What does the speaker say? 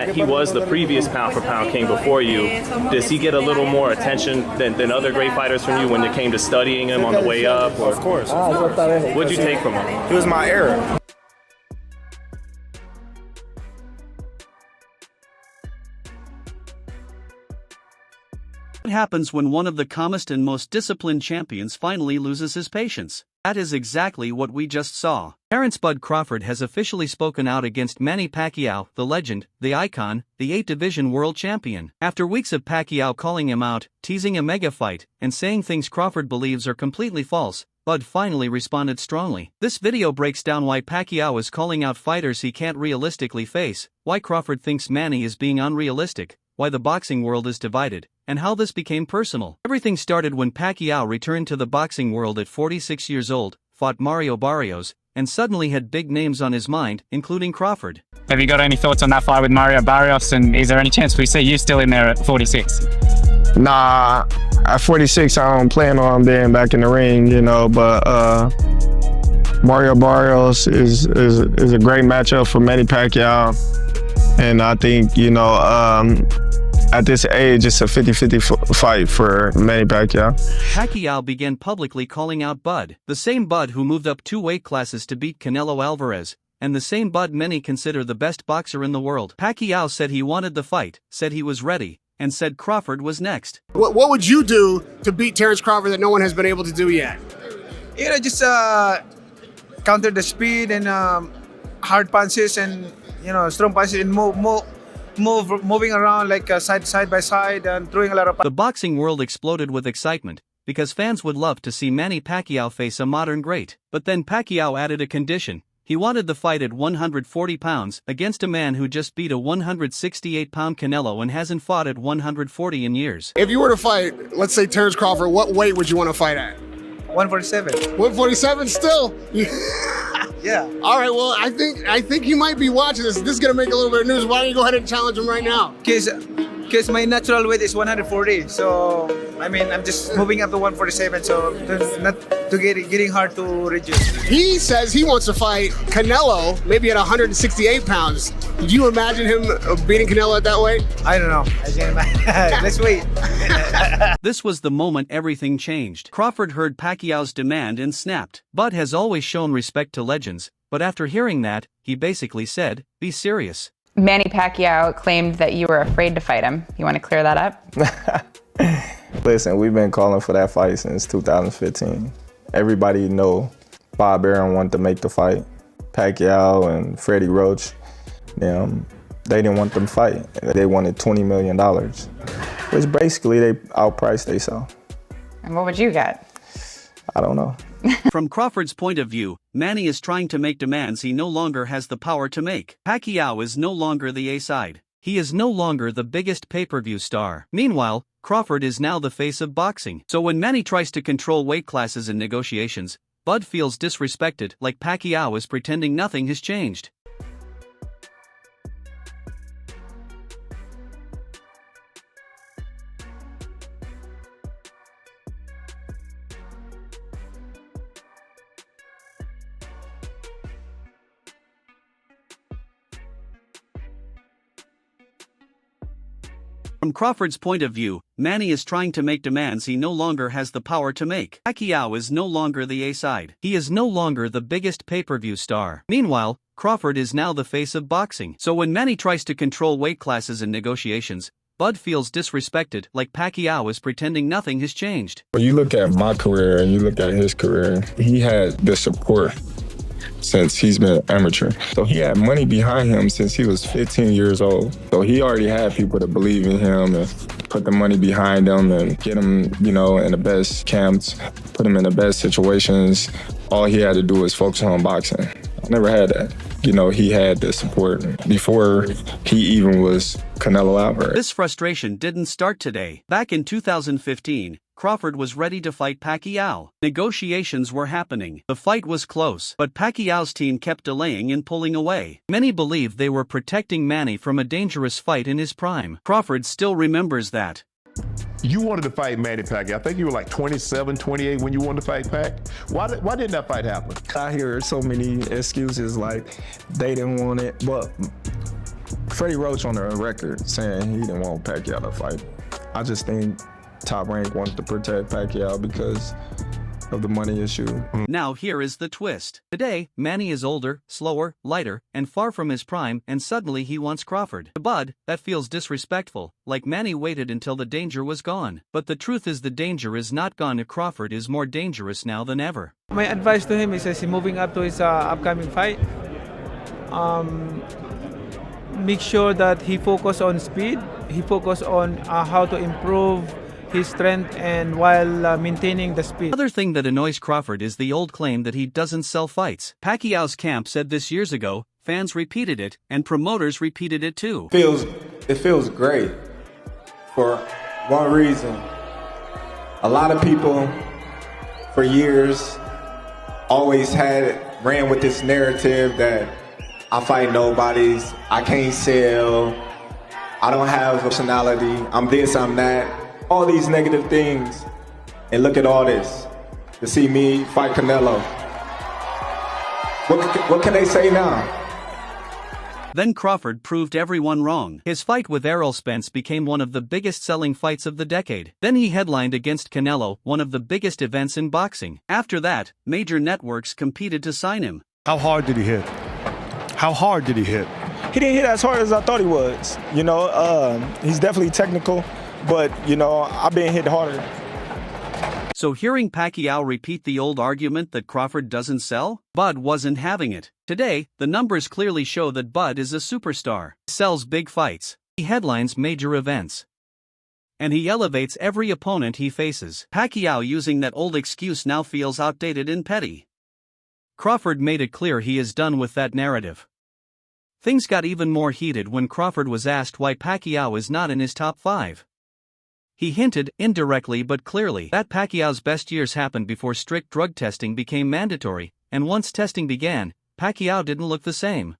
that he was the previous pound-for-pound king before you, does he get a little more attention than other great fighters from you when it came to studying him on the way up? Or? Of course. What'd you take from him? He was my era. What happens when one of the calmest and most disciplined champions finally loses his patience? That is exactly what we just saw. Terence "Bud" Crawford has officially spoken out against Manny Pacquiao, the legend, the icon, the 8-division world champion. After weeks of Pacquiao calling him out, teasing a mega fight, and saying things Crawford believes are completely false, Bud finally responded strongly. This video breaks down why Pacquiao is calling out fighters he can't realistically face, why Crawford thinks Manny is being unrealistic, why the boxing world is divided, and how this became personal. Everything started when Pacquiao returned to the boxing world at 46 years old, fought Mario Barrios, and suddenly had big names on his mind, including Crawford. Have you got any thoughts on that fight with Mario Barrios, and is there any chance we see you still in there at 46? Nah, at 46, I don't plan on being back in the ring, you know, but Mario Barrios is a great matchup for Manny Pacquiao. And I think, you know, at this age, it's a 50-50 fight for Manny Pacquiao. Pacquiao began publicly calling out Bud, the same Bud who moved up 2 weight classes to beat Canelo Alvarez, and the same Bud many consider the best boxer in the world. Pacquiao said he wanted the fight, said he was ready, and said Crawford was next. What would you do to beat Terence Crawford that no one has been able to do yet? You know, just counter the speed and hard punches and, you know, strong punches and moving around like side by side and throwing a lot of. The boxing world exploded with excitement because fans would love to see Manny Pacquiao face a modern great. But then Pacquiao added a condition. He wanted the fight at 140 pounds against a man who just beat a 168-pound Canelo and hasn't fought at 140 in years. If you were to fight, let's say Terence Crawford, what weight would you want to fight at? 147. 147 still? Yeah. All right, well, I think you might be watching this. This is going to make a little bit of news. Why don't you go ahead and challenge him right now? Because my natural weight is 140. So, I mean, I'm just moving up to 147. So, it's not to getting hard to reduce. He says he wants to fight Canelo, maybe at 168 pounds. Did you imagine him beating Canelo at that weight? I don't know. I can't imagine. Let's wait. This was the moment everything changed. Crawford heard Pacquiao's demand and snapped. Bud has always shown respect to legends, but after hearing that, he basically said, "Be serious." Manny Pacquiao claimed that you were afraid to fight him. You want to clear that up? Listen, we've been calling for that fight since 2015. Everybody know Bob Arum wanted to make the fight. Pacquiao and Freddie Roach, they didn't want them to fight. They wanted $20 million, which basically they outpriced themselves. And what would you get? I don't know. From Crawford's point of view, Manny is trying to make demands he no longer has the power to make. Pacquiao is no longer the A-side. He is no longer the biggest pay-per-view star. Meanwhile, Crawford is now the face of boxing. So when Manny tries to control weight classes in negotiations, Bud feels disrespected, like Pacquiao is pretending nothing has changed. From Crawford's point of view, Manny is trying to make demands he no longer has the power to make. Pacquiao is no longer the A-side. He is no longer the biggest pay-per-view star. Meanwhile, Crawford is now the face of boxing. So when Manny tries to control weight classes in negotiations, Bud feels disrespected, like Pacquiao is pretending nothing has changed. When you look at my career and you look at his career, he had the support since he's been an amateur. So he had money behind him since he was 15 years old. So he already had people that believe in him and put the money behind him and get him, in the best camps, put him in the best situations. All he had to do was focus on boxing. I never had that. He had the support before he even was Canelo Alvarez. This frustration didn't start today. Back in 2015, Crawford was ready to fight Pacquiao. Negotiations were happening. The fight was close, but Pacquiao's team kept delaying and pulling away. Many believe they were protecting Manny from a dangerous fight in his prime. Crawford still remembers that. You wanted to fight Manny Pacquiao. I think you were like 27, 28 when you wanted to fight Pac. Why didn't that fight happen? I hear so many excuses like they didn't want it, but Freddie Roach on the record saying he didn't want Pacquiao to fight. I just think Top Rank wanted to protect Pacquiao because of the money issue. Now here is the twist. Today, Manny is older, slower, lighter, and far from his prime, and suddenly he wants Crawford. To Bud, that feels disrespectful, like Manny waited until the danger was gone. But the truth is the danger is not gone. Crawford is more dangerous now than ever. My advice to him is as he's moving up to his upcoming fight, make sure that he focus on speed, he focus on how to improve his strength and while maintaining the speed. Another thing that annoys Crawford is the old claim that he doesn't sell fights. Pacquiao's camp said this years ago, fans repeated it, and promoters repeated it too. It feels great for one reason. A lot of people for years always ran with this narrative that I fight nobodies, I can't sell, I don't have personality, I'm this, I'm that. All these negative things, and look at all this. To see me fight Canelo. What can they say now? Then Crawford proved everyone wrong. His fight with Errol Spence became one of the biggest selling fights of the decade. Then he headlined against Canelo, one of the biggest events in boxing. After that, major networks competed to sign him. How hard did he hit? How hard did he hit? He didn't hit as hard as I thought he was. You know, he's definitely technical, but, you know, I've been hit harder. So hearing Pacquiao repeat the old argument that Crawford doesn't sell, Bud wasn't having it. Today, the numbers clearly show that Bud is a superstar. He sells big fights. He headlines major events. And he elevates every opponent he faces. Pacquiao using that old excuse now feels outdated and petty. Crawford made it clear he is done with that narrative. Things got even more heated when Crawford was asked why Pacquiao is not in his top 5. He hinted, indirectly but clearly, that Pacquiao's best years happened before strict drug testing became mandatory, and once testing began, Pacquiao didn't look the same.